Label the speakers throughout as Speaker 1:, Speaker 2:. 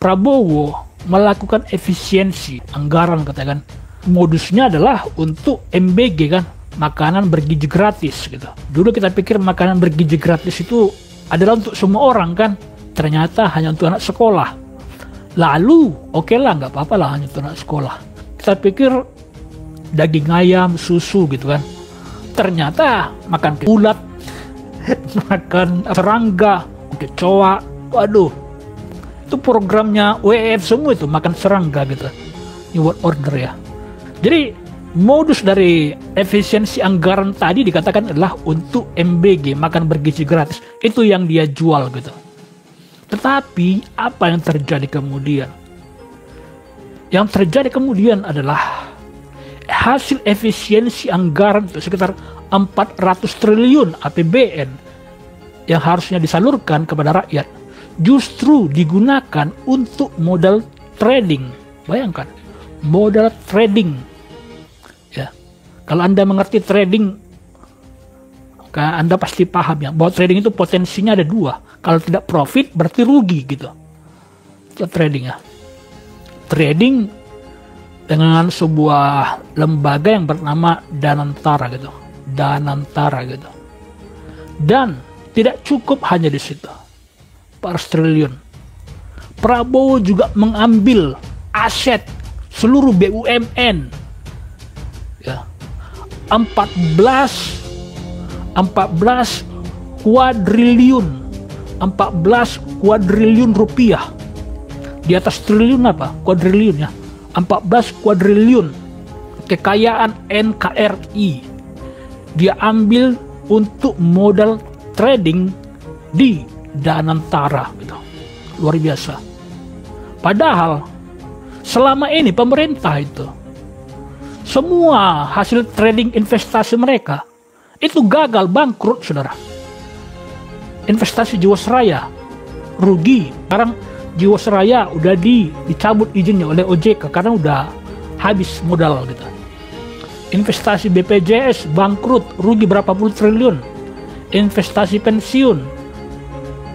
Speaker 1: Prabowo melakukan efisiensi anggaran, katakan modusnya adalah untuk MBG kan, makanan bergizi gratis gitu. Dulu kita pikir makanan bergizi gratis itu adalah untuk semua orang kan, ternyata hanya untuk anak sekolah. Lalu oke lah, nggak apa-apa lah hanya untuk anak sekolah. Kita pikir daging ayam, susu gitu kan, ternyata makan ulat, makan serangga, kecoa, waduh, itu programnya WEF semua itu, makan serangga gitu. Ini world order ya. Jadi modus dari efisiensi anggaran tadi dikatakan adalah untuk MBG, makan bergizi gratis. Itu yang dia jual gitu. Tetapi apa yang terjadi kemudian? Yang terjadi kemudian adalah hasil efisiensi anggaran itu sekitar 400 triliun APBN yang harusnya disalurkan kepada rakyat justru digunakan untuk modal trading. Bayangkan, modal trading. Ya. Kalau Anda mengerti trading, Anda pasti paham ya, bahwa trading itu potensinya ada dua. Kalau tidak profit berarti rugi gitu. Itu trading ya. Trading dengan sebuah lembaga yang bernama Danantara gitu. Danantara gitu. Dan tidak cukup hanya di situ. 400 triliun. Prabowo juga mengambil aset seluruh BUMN. Ya. 14 kuadriliun rupiah. Di atas triliun apa? Kuadriliun ya. 14 kuadriliun kekayaan NKRI dia ambil untuk modal trading di Danantara gitu. Luar biasa. Padahal selama ini pemerintah itu semua hasil trading investasi mereka itu gagal, bangkrut saudara. Investasi Jiwasraya rugi. Sekarang Jiwasraya udah dicabut izinnya oleh OJK karena udah habis modal gitu. Investasi BPJS bangkrut, rugi berapa puluh triliun. Investasi pensiun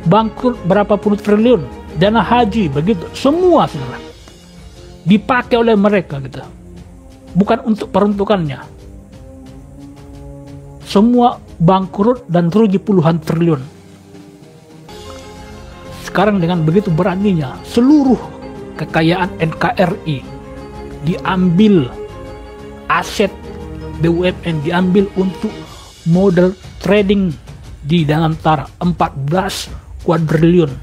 Speaker 1: bangkrut berapa puluh triliun. Dana haji begitu. Semua saudara dipakai oleh mereka gitu. Bukan untuk peruntukannya. Semua bangkrut dan rugi puluhan triliun. Sekarang dengan begitu beraninya seluruh kekayaan NKRI diambil, aset BUMN diambil untuk modal trading di Danantara 14 kuadriliun.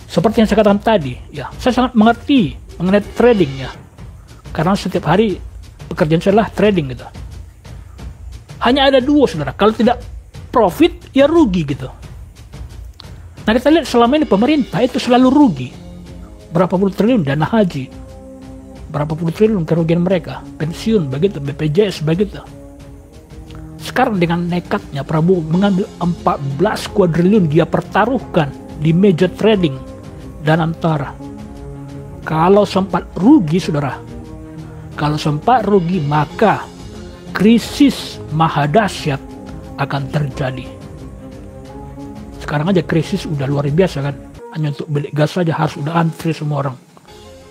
Speaker 1: Seperti yang saya katakan tadi, ya, saya sangat mengerti mengenai trading ya. Karena setiap hari pekerjaan saya adalah trading gitu. Hanya ada dua saudara, kalau tidak profit ya rugi gitu. Nah kita lihat selama ini pemerintah itu selalu rugi. Berapa puluh triliun dana haji, berapa puluh triliun kerugian mereka, pensiun begitu, BPJS begitu. Sekarang dengan nekatnya Prabowo mengambil 14 kuadriliun dia pertaruhkan di meja trading Danantara. Kalau sempat rugi saudara, kalau sempat rugi maka krisis maha dahsyat akan terjadi. Sekarang aja krisis udah luar biasa kan. Hanya untuk beli gas saja harus udah antri semua orang.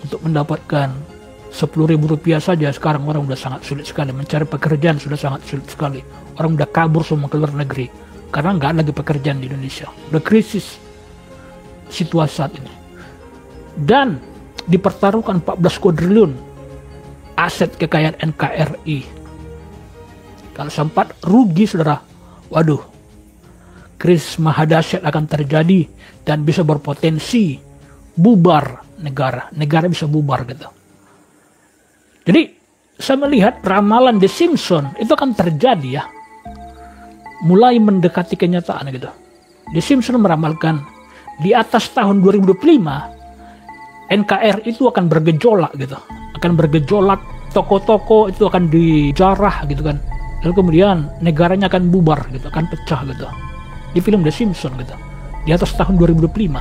Speaker 1: Untuk mendapatkan 10.000 rupiah saja sekarang orang udah sangat sulit sekali. Mencari pekerjaan sudah sangat sulit sekali. Orang udah kabur semua ke luar negeri. Karena nggak ada lagi pekerjaan di Indonesia. Udah krisis situasi saat ini. Dan dipertaruhkan 14 kuadriliun aset kekayaan NKRI. Kalau sempat rugi saudara, waduh, krisis maha dahsyat akan terjadi dan bisa berpotensi bubar negara bisa bubar gitu. Jadi saya melihat ramalan The Simpsons itu akan terjadi ya, mulai mendekati kenyataan gitu. The Simpsons meramalkan di atas tahun 2025 NKRI itu akan bergejolak gitu, akan bergejolak, toko-toko itu akan dijarah gitu kan. Lalu kemudian negaranya akan bubar gitu, akan pecah gitu. Di film The Simpsons gitu. Di atas tahun 2025.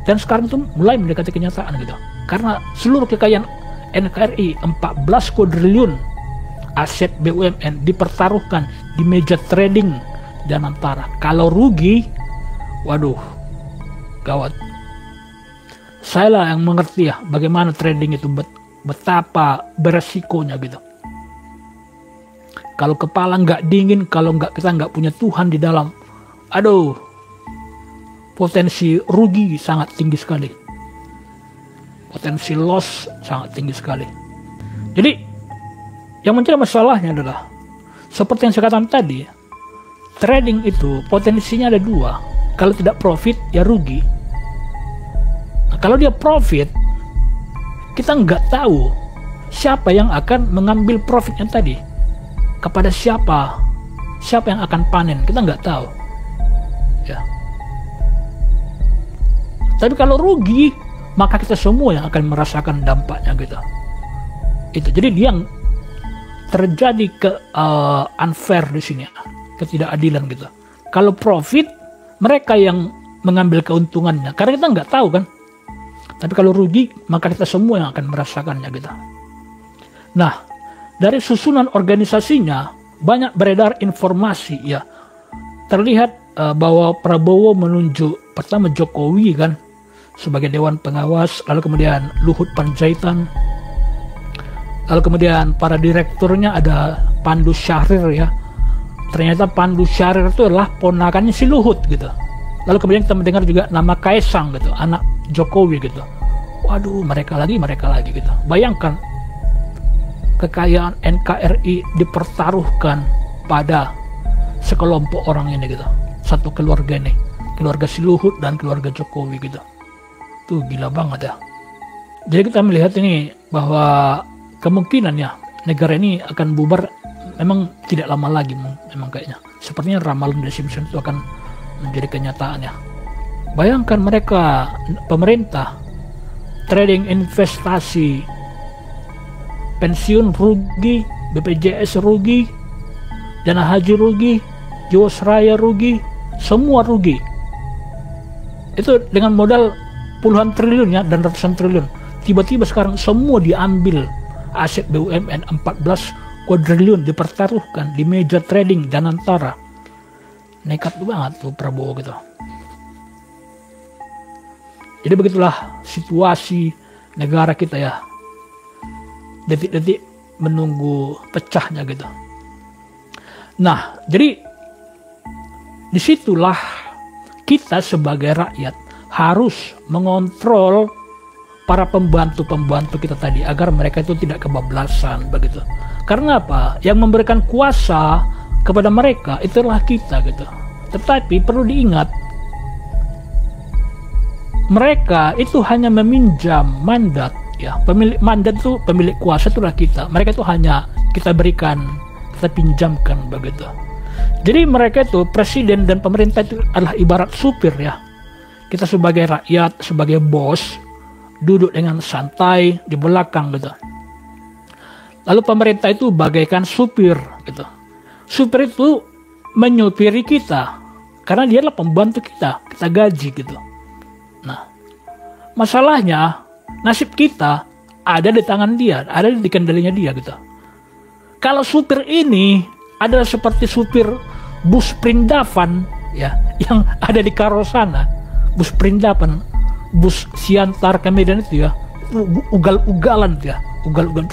Speaker 1: Dan sekarang itu mulai mendekati kenyataan gitu. Karena seluruh kekayaan NKRI 14 kuadriliun aset BUMN dipertaruhkan di meja trading Danantara. Kalau rugi, waduh, gawat. Saya lah yang mengerti ya bagaimana trading itu, betapa beresikonya gitu. Kalau kepala nggak dingin, kalau kita nggak punya Tuhan di dalam, aduh, potensi rugi sangat tinggi sekali. Potensi loss sangat tinggi sekali. Jadi, yang menjadi masalahnya adalah, seperti yang saya katakan tadi, trading itu potensinya ada dua. Kalau tidak profit, ya rugi. Nah, kalau dia profit, kita nggak tahu siapa yang akan mengambil profitnya tadi. Kepada siapa yang akan panen, kita nggak tahu. Ya. Tapi kalau rugi, maka kita semua yang akan merasakan dampaknya gitu. Itu jadi dia yang terjadi unfair di sini, ketidakadilan gitu. Kalau profit, mereka yang mengambil keuntungannya, karena kita nggak tahu kan. Tapi kalau rugi, maka kita semua yang akan merasakannya gitu. Nah, dari susunan organisasinya banyak beredar informasi ya. Terlihat bahwa Prabowo menunjuk pertama Jokowi kan sebagai Dewan Pengawas, lalu kemudian Luhut Panjaitan, lalu kemudian para direkturnya ada Pandu Syahrir ya. Ternyata Pandu Syahrir itu adalah ponakannya si Luhut gitu. Lalu kemudian kita mendengar juga nama Kaisang gitu, anak Jokowi gitu. Waduh, mereka lagi gitu. Bayangkan kekayaan NKRI dipertaruhkan pada sekelompok orang ini gitu. Satu keluarga ini, keluarga si Luhut dan keluarga Jokowi gitu. Tuh gila banget ya. Jadi kita melihat ini bahwa kemungkinan ya negara ini akan bubar memang tidak lama lagi memang kayaknya. Sepertinya ramalan The Simpsons itu akan menjadi kenyataan ya. Bayangkan mereka, pemerintah, trading investasi, pensiun rugi, BPJS rugi, dana haji rugi, Jiwasraya rugi, semua rugi. Itu dengan modal puluhan triliun ya dan ratusan triliun. Tiba-tiba sekarang semua diambil, aset BUMN 14 kuadriliun dipertaruhkan di meja trading Danantara. Nekat banget tuh Prabowo gitu. Jadi begitulah situasi negara kita ya. Detik-detik menunggu pecahnya gitu. Nah, jadi disitulah kita sebagai rakyat harus mengontrol para pembantu-pembantu kita tadi agar mereka itu tidak kebablasan begitu. Karena apa? Yang memberikan kuasa kepada mereka itulah kita gitu. Tetapi perlu diingat, mereka itu hanya meminjam mandat. Ya, pemilik mandat itu, pemilik kuasa itulah kita. Mereka itu hanya kita berikan, kita pinjamkan begitu. Jadi mereka itu, presiden dan pemerintah itu adalah ibarat supir ya. Kita sebagai rakyat, sebagai bos, duduk dengan santai di belakang gitu. Lalu pemerintah itu bagaikan supir gitu. Supir itu menyupiri kita, karena dia adalah pembantu kita gaji gitu. Nah, masalahnya, nasib kita ada di tangan dia, ada di kendalinya dia gitu. Kalau supir ini adalah seperti supir bus Prindavan ya, yang ada di Karo sana, bus Prindavan, bus Siantar ke Medan itu ya, ugal-ugalan ya, ugal-ugalan.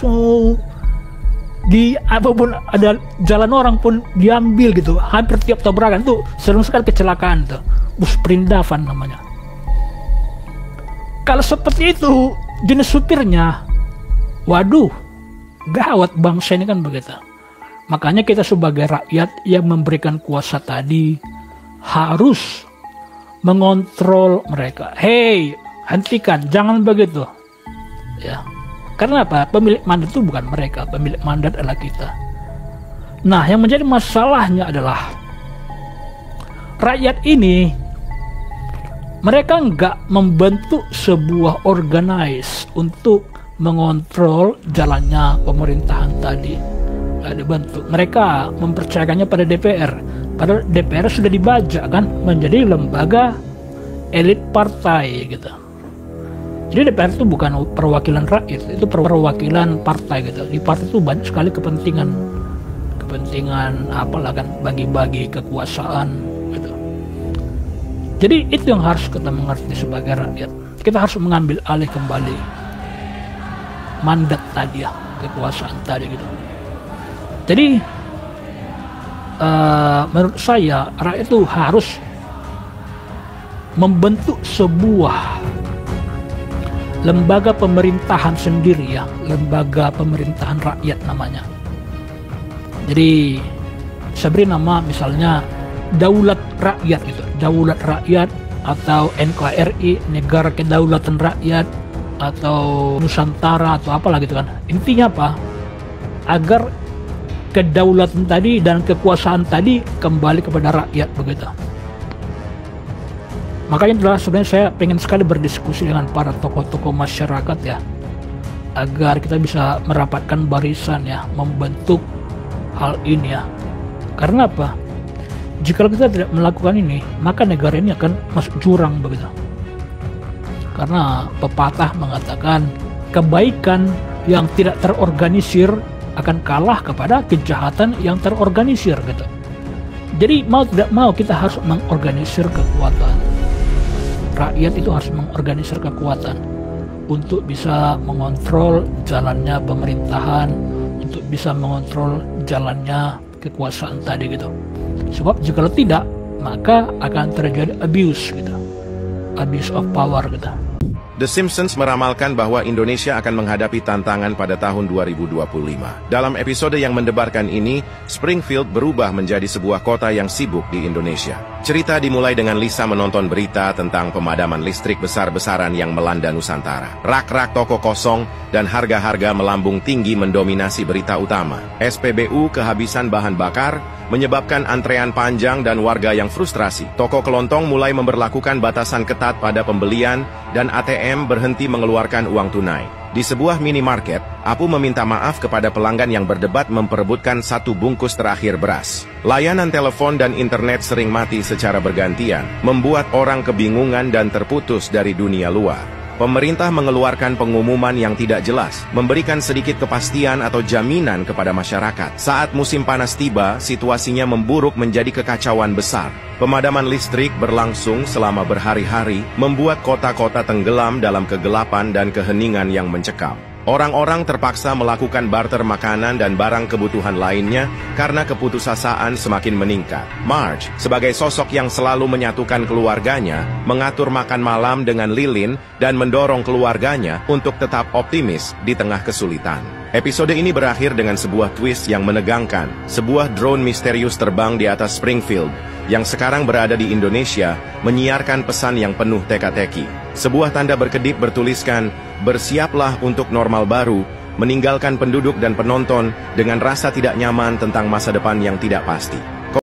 Speaker 1: Di apapun ada jalan orang pun diambil gitu, hampir tiap tabrakan tuh sering sekali kecelakaan tuh, bus Prindavan namanya. Kalau seperti itu jenis supirnya, waduh, gawat bangsa ini kan begitu. Makanya kita sebagai rakyat yang memberikan kuasa tadi harus mengontrol mereka. Hei, hentikan, jangan begitu. Ya, karena apa? Pemilik mandat itu bukan mereka, pemilik mandat adalah kita. Nah, yang menjadi masalahnya adalah rakyat ini, mereka nggak membentuk sebuah organize untuk mengontrol jalannya pemerintahan tadi. Nggak dibentuk. Mereka mempercayakannya pada DPR. Padahal DPR sudah dibajak kan menjadi lembaga elit partai gitu. Jadi DPR itu bukan perwakilan rakyat, itu perwakilan partai gitu. Di partai itu banyak sekali kepentingan apalah kan, bagi-bagi kekuasaan gitu. Jadi itu yang harus kita mengerti sebagai rakyat. kita harus mengambil alih kembali mandat tadi ya, kekuasaan tadi gitu. Jadi menurut saya rakyat itu harus membentuk sebuah lembaga pemerintahan sendiri ya, lembaga pemerintahan rakyat namanya. Jadi saya beri nama misalnya Daulat Rakyat gitu, Daulat Rakyat atau NKRI, Negara Kedaulatan Rakyat, atau Nusantara atau apalah gitu kan. Intinya apa? Agar kedaulatan tadi dan kekuasaan tadi kembali kepada rakyat begitu. Makanya adalah sebenarnya saya pengen sekali berdiskusi dengan para tokoh-tokoh masyarakat ya, agar kita bisa merapatkan barisan ya, membentuk hal ini ya. Karena apa? Jika kita tidak melakukan ini, maka negara ini akan masuk jurang begitu. Karena pepatah mengatakan kebaikan yang tidak terorganisir akan kalah kepada kejahatan yang terorganisir gitu. Jadi mau tidak mau kita harus mengorganisir kekuatan. Rakyat itu harus mengorganisir kekuatan untuk bisa mengontrol jalannya pemerintahan, untuk bisa mengontrol jalannya kekuasaan tadi gitu. Sebab jika tidak, maka akan terjadi abuse gitu, abuse of power gitu.
Speaker 2: The Simpsons meramalkan bahwa Indonesia akan menghadapi tantangan pada tahun 2025. Dalam episode yang mendebarkan ini, Springfield berubah menjadi sebuah kota yang sibuk di Indonesia. Cerita dimulai dengan Lisa menonton berita tentang pemadaman listrik besar-besaran yang melanda Nusantara. Rak-rak toko kosong dan harga-harga melambung tinggi mendominasi berita utama. SPBU kehabisan bahan bakar, menyebabkan antrean panjang dan warga yang frustrasi. Toko kelontong mulai memberlakukan batasan ketat pada pembelian dan ATM berhenti mengeluarkan uang tunai. Di sebuah minimarket, Apu meminta maaf kepada pelanggan yang berdebat memperebutkan satu bungkus terakhir beras. Layanan telepon dan internet sering mati secara bergantian, membuat orang kebingungan dan terputus dari dunia luar. Pemerintah mengeluarkan pengumuman yang tidak jelas, memberikan sedikit kepastian atau jaminan kepada masyarakat. Saat musim panas tiba, situasinya memburuk menjadi kekacauan besar. Pemadaman listrik berlangsung selama berhari-hari, membuat kota-kota tenggelam dalam kegelapan dan keheningan yang mencekam. Orang-orang terpaksa melakukan barter makanan dan barang kebutuhan lainnya karena keputusasaan semakin meningkat. Marge, sebagai sosok yang selalu menyatukan keluarganya, mengatur makan malam dengan lilin dan mendorong keluarganya untuk tetap optimis di tengah kesulitan. Episode ini berakhir dengan sebuah twist yang menegangkan. Sebuah drone misterius terbang di atas Springfield, yang sekarang berada di Indonesia, menyiarkan pesan yang penuh teka-teki. Sebuah tanda berkedip bertuliskan, "Bersiaplah untuk normal baru," meninggalkan penduduk dan penonton dengan rasa tidak nyaman tentang masa depan yang tidak pasti.